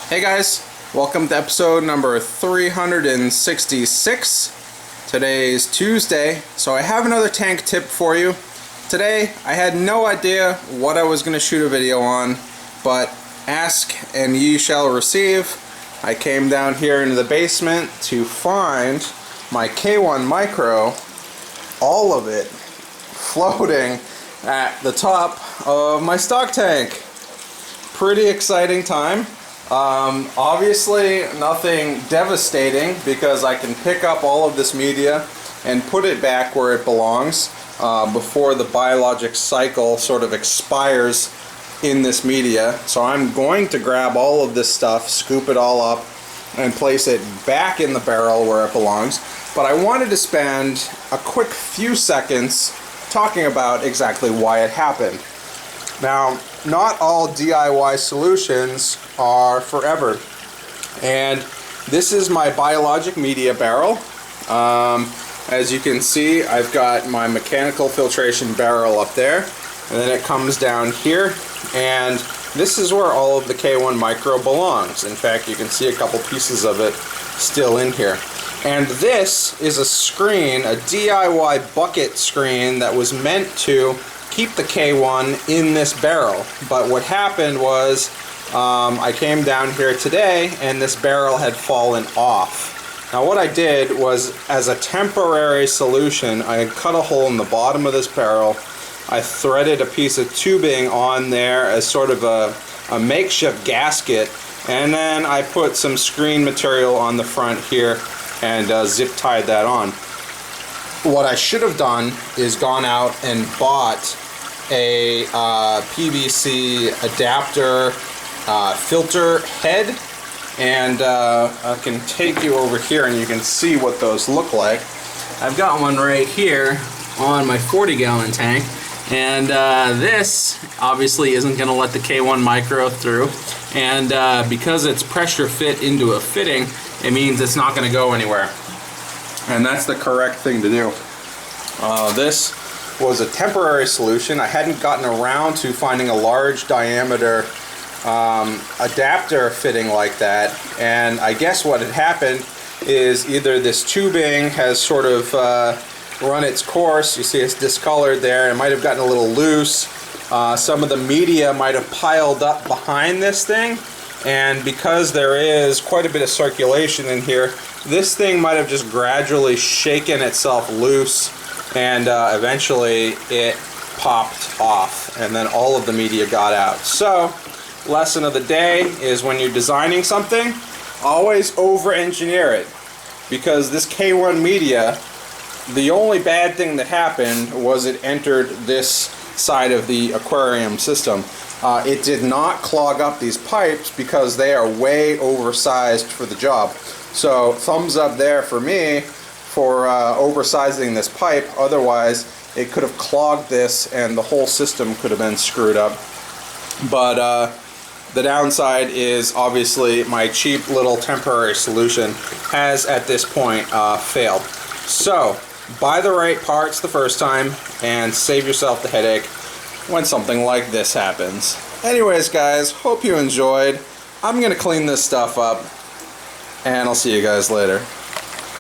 Hey guys, welcome to episode number 366. Today's Tuesday, so I have another tank tip for you. Today, I had no idea what I was going to shoot a video on, but ask and ye shall receive. I came down here into the basement to find my K1 Micro, all of it floating at the top of my stock tank. Pretty exciting time. Obviously nothing devastating because I can pick up all of this media and put it back where it belongs before the biologic cycle sort of expires in this media. So I'm going to grab all of this stuff, scoop it all up, and place it back in the barrel where it belongs. But I wanted to spend a quick few seconds talking about exactly why it happened. Now, not all DIY solutions are forever, and this is my biologic media barrel. As you can see, I've got my mechanical filtration barrel up there, and then it comes down here, and this is where all of the K1 Micro belongs. In fact, you can see a couple pieces of it still in here. And this is a screen, a DIY bucket screen that was meant to keep the K1 in this barrel. But what happened was I came down here today and this barrel had fallen off. Now what I did was, as a temporary solution, I had cut a hole in the bottom of this barrel. I threaded a piece of tubing on there as sort of a makeshift gasket, and then I put some screen material on the front here and zip tied that on. What I should have done is gone out and bought a PVC adapter filter head, and I can take you over here and you can see what those look like. I've got one right here on my 40-gallon tank, and this obviously isn't going to let the K1 Micro through, and because it's pressure fit into a fitting, it means it's not going to go anywhere, and that's the correct thing to do. This was a temporary solution. I hadn't gotten around to finding a large diameter adapter fitting like that, and I guess what had happened is either this tubing has sort of run its course. You see it's discolored there. It might have gotten a little loose. Some of the media might have piled up behind this thing, and because there is quite a bit of circulation in here, this thing might have just gradually shaken itself loose, and eventually it popped off, and then all of the media got out. So, lesson of the day is, when you're designing something, always over-engineer it, because this K1 media, the only bad thing that happened was it entered this side of the aquarium system. It did not clog up these pipes because they are way oversized for the job. So thumbs up there for me for oversizing this pipe. Otherwise it could have clogged this and the whole system could have been screwed up. But the downside is, obviously, my cheap little temporary solution has at this point failed. So buy the right parts the first time and save yourself the headache when something like this happens. Anyways guys, hope you enjoyed. I'm gonna clean this stuff up, and I'll see you guys later.